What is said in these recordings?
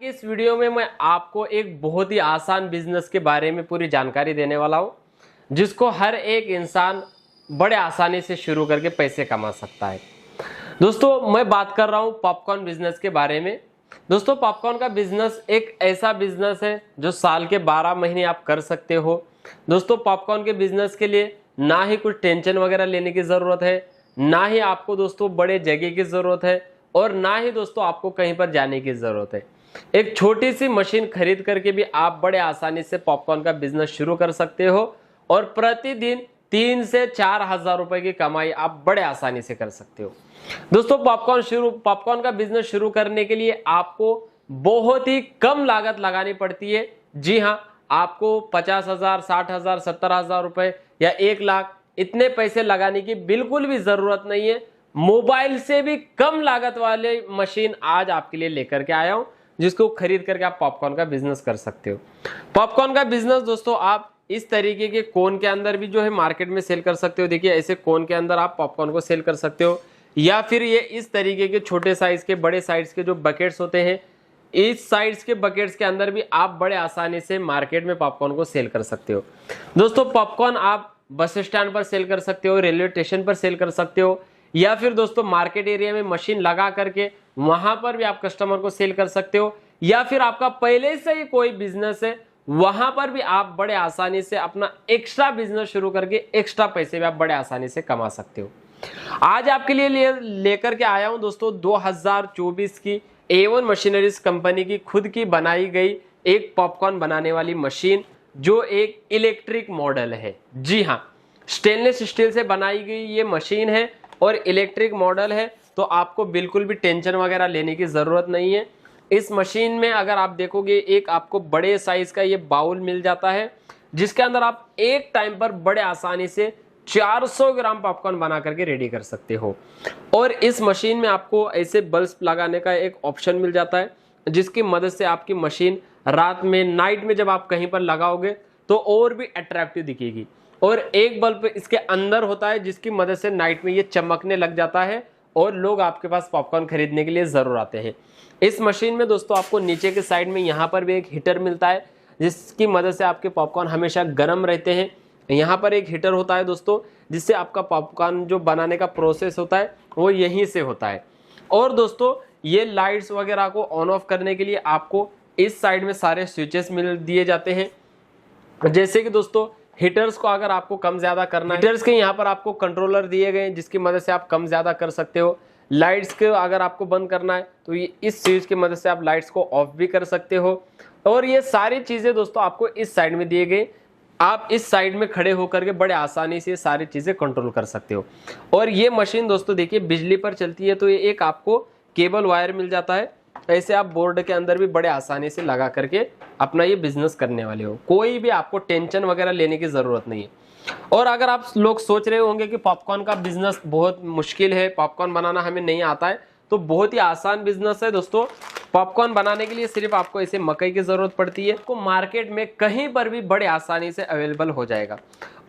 इस वीडियो में मैं आपको एक बहुत ही आसान बिजनेस के बारे में पूरी जानकारी देने वाला हूं, जिसको हर एक इंसान बड़े आसानी से शुरू करके पैसे कमा सकता है। दोस्तों, मैं बात कर रहा हूं पॉपकॉर्न बिजनेस के बारे में। दोस्तों, पॉपकॉर्न का बिजनेस एक ऐसा बिजनेस है जो साल के 12 महीने आप कर सकते हो। दोस्तों, पॉपकॉर्न के बिजनेस के लिए ना ही कुछ टेंशन वगैरह लेने की ज़रूरत है, ना ही आपको दोस्तों बड़े जगह की ज़रूरत है और ना ही दोस्तों आपको कहीं पर जाने की ज़रूरत है। एक छोटी सी मशीन खरीद करके भी आप बड़े आसानी से पॉपकॉर्न का बिजनेस शुरू कर सकते हो और प्रतिदिन 3 से 4 हज़ार रुपए की कमाई आप बड़े आसानी से कर सकते हो। दोस्तों, पॉपकॉर्न का बिजनेस शुरू करने के लिए आपको बहुत ही कम लागत लगानी पड़ती है। जी हाँ, आपको 50,000, 60,000, 70,000 रुपए या 1 लाख इतने पैसे लगाने की बिल्कुल भी जरूरत नहीं है। मोबाइल से भी कम लागत वाले मशीन आज आपके लिए लेकर के आया हूं, जिसको खरीद करके आप पॉपकॉर्न का बिजनेस कर सकते हो। पॉपकॉर्न का बिजनेस दोस्तों आप इस तरीके के कोन के अंदर भी जो है मार्केट में सेल कर सकते हो। देखिए, ऐसे कोन के अंदर आप पॉपकॉर्न को सेल कर सकते हो, या फिर ये इस तरीके के छोटे साइज के, बड़े साइज के जो बकेट्स होते हैं, इस साइज के बकेट्स के अंदर भी आप बड़े आसानी से मार्केट में पॉपकॉर्न को सेल कर सकते हो। दोस्तों, पॉपकॉर्न आप बस स्टैंड पर सेल कर सकते हो, रेलवे स्टेशन पर सेल कर सकते हो, या फिर दोस्तों मार्केट एरिया में मशीन लगा करके वहां पर भी आप कस्टमर को सेल कर सकते हो, या फिर आपका पहले से ही कोई बिजनेस है वहां पर भी आप बड़े आसानी से अपना एक्स्ट्रा बिजनेस शुरू करके एक्स्ट्रा पैसे भी आप बड़े आसानी से कमा सकते हो। आज आपके लिए लेकर के आया हूं दोस्तों 2024 की A1 मशीनरीज कंपनी की खुद की बनाई गई एक पॉपकॉर्न बनाने वाली मशीन, जो एक इलेक्ट्रिक मॉडल है। जी हाँ, स्टेनलेस स्टील से बनाई गई ये मशीन है और इलेक्ट्रिक मॉडल है, तो आपको बिल्कुल भी टेंशन वगैरह लेने की जरूरत नहीं है। इस मशीन में अगर आप देखोगे, एक आपको बड़े साइज का ये बाउल मिल जाता है, जिसके अंदर आप एक टाइम पर बड़े आसानी से 400 ग्राम पॉपकॉर्न बना करके रेडी कर सकते हो। और इस मशीन में आपको ऐसे बल्ब लगाने का एक ऑप्शन मिल जाता है, जिसकी मदद से आपकी मशीन रात में, नाइट में जब आप कहीं पर लगाओगे तो और भी अट्रैक्टिव दिखेगी। और एक बल्ब इसके अंदर होता है, जिसकी मदद से नाइट में ये चमकने लग जाता है और लोग आपके पास पॉपकॉर्न खरीदने के लिए जरूर आते हैं। इस मशीन में दोस्तों आपको नीचे के साइड में यहाँ पर भी एक हीटर मिलता है, जिसकी मदद से आपके पॉपकॉर्न हमेशा गर्म रहते हैं। यहाँ पर एक हीटर होता है दोस्तों, जिससे आपका पॉपकॉर्न जो बनाने का प्रोसेस होता है वो यहीं से होता है। और दोस्तों, ये लाइट्स वगैरह को ऑन ऑफ करने के लिए आपको इस साइड में सारे स्विचेस मिल दिए जाते हैं। जैसे कि दोस्तों हीटर्स को अगर आपको कम ज्यादा करना है, हीटर्स के यहाँ पर आपको कंट्रोलर दिए गए हैं, जिसकी मदद से आप कम ज्यादा कर सकते हो। लाइट्स के अगर आपको बंद करना है तो ये इस स्विच की मदद से आप लाइट्स को ऑफ भी कर सकते हो। और ये सारी चीजें दोस्तों आपको इस साइड में दिए गए, आप इस साइड में खड़े होकर के बड़े आसानी से सारी चीजें कंट्रोल कर सकते हो। और ये मशीन दोस्तों देखिए बिजली पर चलती है, तो ये एक आपको केबल वायर मिल जाता है, ऐसे आप बोर्ड के अंदर भी बड़े आसानी से लगा करके अपना ये बिजनेस करने वाले हो। कोई भी आपको टेंशन वगैरह लेने की जरूरत नहीं है। और अगर आप लोग सोच रहे होंगे कि पॉपकॉर्न का बिजनेस बहुत मुश्किल है, पॉपकॉर्न बनाना हमें नहीं आता है, तो बहुत ही आसान बिजनेस है दोस्तों। पॉपकॉर्न बनाने के लिए सिर्फ आपको ऐसे मकई की जरूरत पड़ती है, आपको मार्केट में कहीं पर भी बड़े आसानी से अवेलेबल हो जाएगा।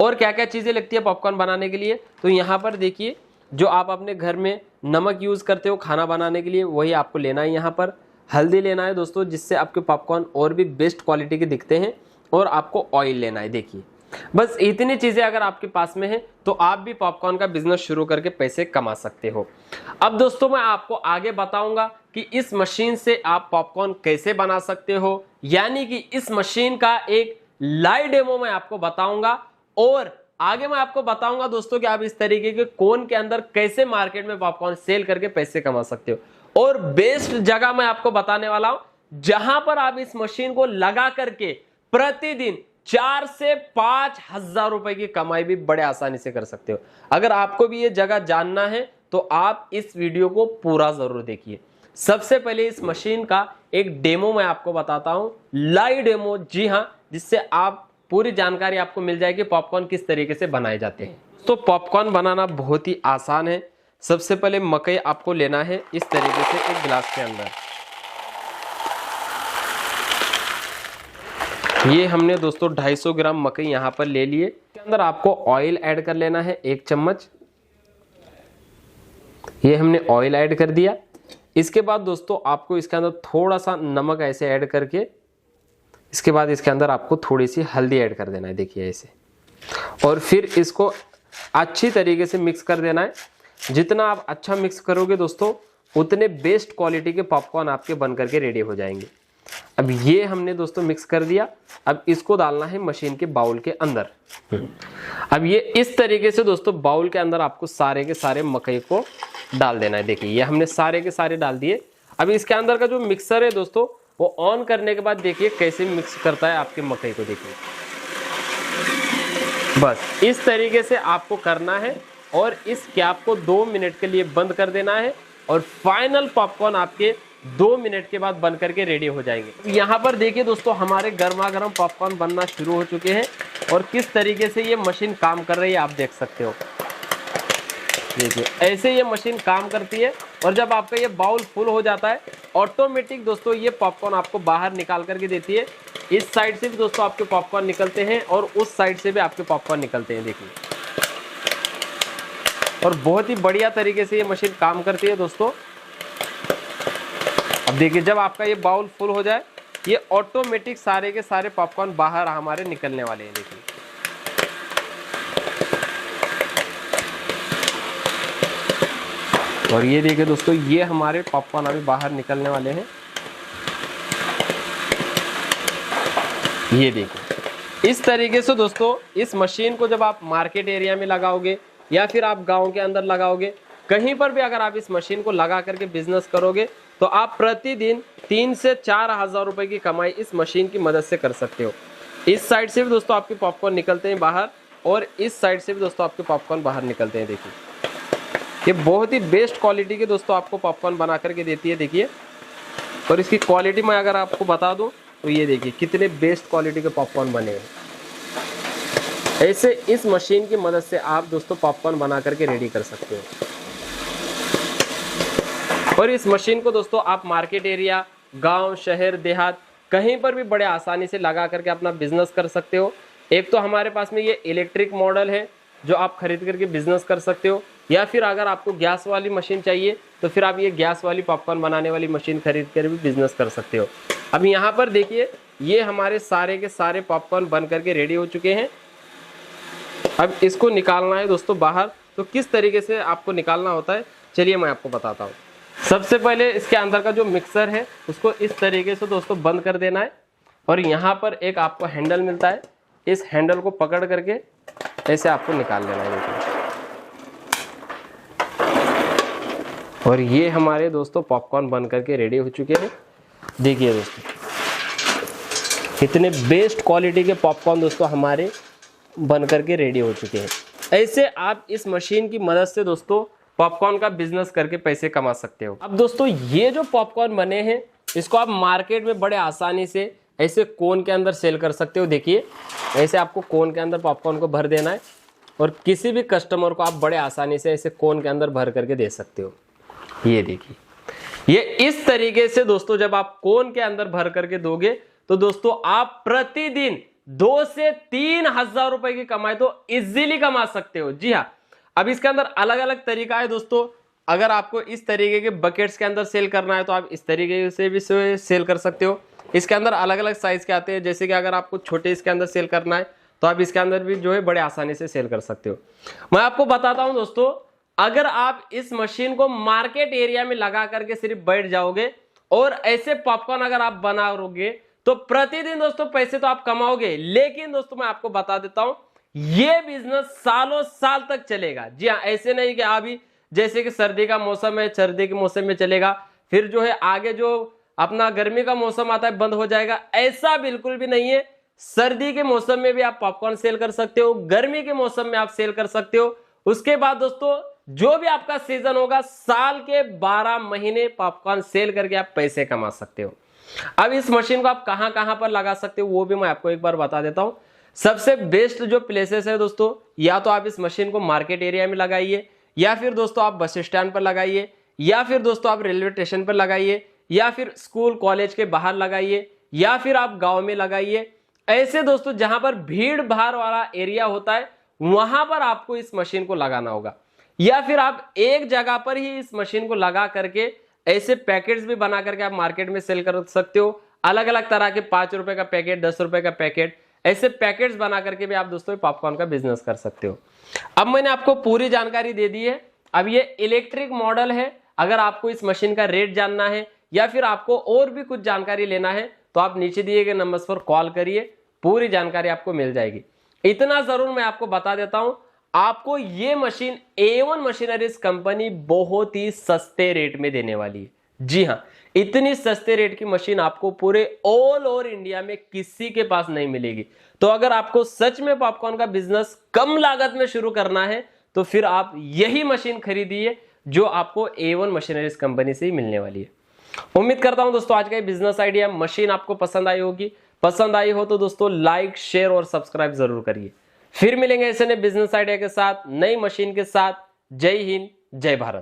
और क्या क्या चीजें लगती है पॉपकॉर्न बनाने के लिए, तो यहाँ पर देखिए, जो आप अपने घर में नमक यूज करते हो खाना बनाने के लिए, वही आपको लेना है। यहाँ पर हल्दी लेना है दोस्तों, जिससे आपके पॉपकॉर्न और भी बेस्ट क्वालिटी के दिखते हैं। और आपको ऑयल लेना है। देखिए, बस इतनी चीजें अगर आपके पास में है तो आप भी पॉपकॉर्न का बिजनेस शुरू करके पैसे कमा सकते हो। अब दोस्तों मैं आपको आगे बताऊंगा कि इस मशीन से आप पॉपकॉर्न कैसे बना सकते हो, यानी कि इस मशीन का एक लाइव डेमो मैं आपको बताऊंगा। और आगे मैं आपको बताऊंगा दोस्तों कि आप इस तरीके के कोन के अंदर कैसे मार्केट में पॉपकॉर्न सेल करके पैसे कमा सकते हो। और बेस्ट जगह मैं आपको बताने वाला हूं, जहां पर आप इस मशीन को लगा करके प्रतिदिन 4 से 5 हज़ार रुपए की कमाई भी बड़े आसानी से कर सकते हो। अगर आपको भी ये जगह जानना है तो आप इस वीडियो को पूरा जरूर देखिए। सबसे पहले इस मशीन का एक डेमो मैं आपको बताता हूं, लाइव डेमो। जी हां, जिससे आप पूरी जानकारी आपको मिल जाएगी पॉपकॉर्न किस तरीके से बनाए जाते हैं। तो पॉपकॉर्न बनाना बहुत ही आसान है। सबसे पहले मकई आपको लेना है इस तरीके से एक गिलास के अंदर। ये हमने दोस्तों 250 ग्राम मकई यहाँ पर ले लिए। इसके अंदर आपको ऑयल ऐड कर लेना है 1 चम्मच। ये हमने ऑयल ऐड कर दिया। इसके बाद दोस्तों आपको इसके अंदर थोड़ा सा नमक ऐसे ऐड करके, इसके बाद इसके अंदर आपको थोड़ी सी हल्दी ऐड कर देना है, देखिए ऐसे, और फिर इसको अच्छी तरीके से मिक्स कर देना है। जितना आप अच्छा मिक्स करोगे दोस्तों, उतने बेस्ट क्वालिटी के पॉपकॉर्न आपके बन करके रेडी हो जाएंगे। अब ये हमने दोस्तों मिक्स कर दिया। अब इसको डालना है मशीन के बाउल के अंदर। अब ये इस तरीके से दोस्तों बाउल के अंदर आपको सारे के सारे मकई को डाल देना है। देखिए ये हमने सारे के सारे डाल दिए। अब इसके अंदर का जो मिक्सर है दोस्तों, वो ऑन करने के बाद देखिए कैसे मिक्स करता है आपके मकई को। देखिए बस इस तरीके से आपको करना है और इस कैप को 2 मिनट के लिए बंद कर देना है और फाइनल पॉपकॉर्न आपके 2 मिनट के बाद बन करके रेडी हो जाएंगे। यहाँ पर देखिए दोस्तों हमारे गर्मा गर्म पॉपकॉर्न बनना शुरू हो चुके हैं और किस तरीके से ये मशीन काम कर रही है आप देख सकते हो। देखिए ऐसे ये मशीन काम करती है और जब आपका ये बाउल फुल हो जाता है, ऑटोमेटिक दोस्तों ये पॉपकॉर्न आपको बाहर निकाल करके देती है। इस साइड से भी दोस्तों आपके पॉपकॉर्न निकलते हैं और उस साइड से भी आपके पॉपकॉर्न निकलते हैं। देखिए और बहुत ही बढ़िया तरीके से ये मशीन काम करती है दोस्तों। अब देखिए जब आपका ये बाउल फुल हो जाए, ये ऑटोमेटिक सारे के सारे पॉपकॉर्न बाहर हमारे निकलने वाले हैं। देखिए और ये देखिए दोस्तों, ये हमारे पॉपकॉर्न अभी बाहर निकलने वाले हैं। ये देखिए इस तरीके से दोस्तों इस मशीन को जब आप मार्केट एरिया में लगाओगे या फिर आप गांव के अंदर लगाओगे, कहीं पर भी अगर आप इस मशीन को लगा करके बिजनेस करोगे तो आप प्रतिदिन 3 से 4 हज़ार रुपए की कमाई इस मशीन की मदद से कर सकते हो। इस साइड से भी दोस्तों आपके पॉपकॉर्न निकलते हैं बाहर और इस साइड से भी दोस्तों आपके पॉपकॉर्न बाहर निकलते हैं। देखिए ये बहुत ही बेस्ट क्वालिटी के दोस्तों आपको पॉपकॉर्न बना करके देती है। देखिए और इसकी क्वालिटी मैं अगर आपको बता दूं तो ये देखिए कितने बेस्ट क्वालिटी के पॉपकॉर्न बने हैं। ऐसे इस मशीन की मदद से आप दोस्तों पॉपकॉर्न बना करके रेडी कर सकते हो। और इस मशीन को दोस्तों आप मार्केट एरिया, गांव, शहर, देहात कहीं पर भी बड़े आसानी से लगा करके अपना बिजनेस कर सकते हो। एक तो हमारे पास में ये इलेक्ट्रिक मॉडल है जो आप खरीद करके बिजनेस कर सकते हो, या फिर अगर आपको गैस वाली मशीन चाहिए तो फिर आप ये गैस वाली पॉपकॉर्न बनाने वाली मशीन खरीद कर भी बिजनेस कर सकते हो। अब यहाँ पर देखिए ये हमारे सारे के सारे पॉपकॉर्न बन करके रेडी हो चुके हैं। अब इसको निकालना है दोस्तों बाहर। तो किस तरीके से आपको निकालना होता है चलिए मैं आपको बताता हूँ। सबसे पहले इसके अंदर का जो मिक्सर है उसको इस तरीके से दोस्तों बंद कर देना है और यहाँ पर एक आपको हैंडल मिलता है, इस हैंडल को पकड़ करके ऐसे आपको निकाल लेना है। देखिए और ये हमारे दोस्तों पॉपकॉर्न बन करके रेडी हो चुके हैं। देखिए दोस्तों कितने बेस्ट क्वालिटी के पॉपकॉर्न दोस्तों हमारे बन करके रेडी हो चुके हैं। ऐसे आप इस मशीन की मदद से दोस्तों पॉपकॉर्न का बिजनेस करके पैसे कमा सकते हो। अब दोस्तों ये जो पॉपकॉर्न बने हैं इसको आप मार्केट में बड़े आसानी से ऐसे कोन के अंदर सेल कर सकते हो। देखिए ऐसे आपको कोन के अंदर पॉपकॉर्न को भर देना है और किसी भी कस्टमर को आप बड़े आसानी से ऐसे कोन के अंदर भर करके दे सकते हो। ये देखिए ये इस तरीके से दोस्तों जब आप कोन के अंदर भर करके दोगे तो दोस्तों आप प्रतिदिन 2 से 3 हज़ार रुपए की कमाई तो इजीली कमा सकते हो। जी हाँ, अब इसके अंदर अलग अलग तरीका है दोस्तों। अगर आपको इस तरीके के बकेट्स के अंदर सेल करना है तो आप इस तरीके से भी सेल कर सकते हो। इसके अंदर अलग अलग साइज के आते हैं, जैसे कि अगर आपको छोटे इसके अंदर सेल करना है तो आप इसके अंदर भी जो है बड़े आसानी से सेल कर सकते हो। मैं आपको बताता हूं दोस्तों, अगर आप इस मशीन को मार्केट एरिया में लगा करके सिर्फ बैठ जाओगे और ऐसे पॉपकॉर्न अगर आप बनाओगे तो प्रतिदिन दोस्तों पैसे तो आप कमाओगे, लेकिन दोस्तों मैं आपको बता देता हूं ये बिजनेस सालों साल तक चलेगा। जी हाँ, ऐसे नहीं कि अभी जैसे कि सर्दी का मौसम है, सर्दी के मौसम में चलेगा, फिर जो है आगे जो अपना गर्मी का मौसम आता है बंद हो जाएगा, ऐसा बिल्कुल भी नहीं है। सर्दी के मौसम में भी आप पॉपकॉर्न सेल कर सकते हो, गर्मी के मौसम में आप सेल कर सकते हो। उसके बाद दोस्तों जो भी आपका सीजन होगा, साल के 12 महीने पॉपकॉर्न सेल करके आप पैसे कमा सकते हो। अब इस मशीन को आप कहां कहां पर लगा सकते हो वो भी मैं आपको एक बार बता देता हूं। सबसे बेस्ट जो प्लेसेस है दोस्तों, या तो आप इस मशीन को मार्केट एरिया में लगाइए, या फिर दोस्तों आप बस स्टैंड पर लगाइए, या फिर दोस्तों आप रेलवे स्टेशन पर लगाइए, या फिर स्कूल कॉलेज के बाहर लगाइए, या फिर आप गांव में लगाइए। ऐसे दोस्तों जहां पर भीड़ भाड़ वाला एरिया होता है वहां पर आपको इस मशीन को लगाना होगा, या फिर आप एक जगह पर ही इस मशीन को लगा करके ऐसे पैकेट्स भी बना करके आप मार्केट में सेल कर सकते हो। अलग अलग तरह के 5 रुपए का पैकेट, 10 रुपए का पैकेट, ऐसे पैकेट्स बना करके भी आप दोस्तों पॉपकॉर्न का बिजनेस कर सकते हो। अब मैंने आपको पूरी जानकारी दे दी है। अब ये इलेक्ट्रिक मॉडल है। अगर आपको इस मशीन का रेट जानना है या फिर आपको और भी कुछ जानकारी लेना है तो आप नीचे दिए गए नंबर्स पर कॉल करिए, पूरी जानकारी आपको मिल जाएगी। इतना जरूर मैं आपको बता देता हूं, आपको ये मशीन A1 मशीनरीज कंपनी बहुत ही सस्ते रेट में देने वाली है। जी हां, इतनी सस्ते रेट की मशीन आपको पूरे ऑल ओवर इंडिया में किसी के पास नहीं मिलेगी। तो अगर आपको सच में पॉपकॉर्न का बिजनेस कम लागत में शुरू करना है तो फिर आप यही मशीन खरीदिए जो आपको A1 मशीनरीज कंपनी से ही मिलने वाली है। उम्मीद करता हूं दोस्तों आज का ये बिजनेस आइडिया मशीन आपको पसंद आई होगी। पसंद आई हो तो दोस्तों लाइक, शेयर और सब्सक्राइब जरूर करिए। फिर मिलेंगे ऐसे नए बिजनेस आइडिया के साथ, नई मशीन के साथ। जय हिंद, जय भारत।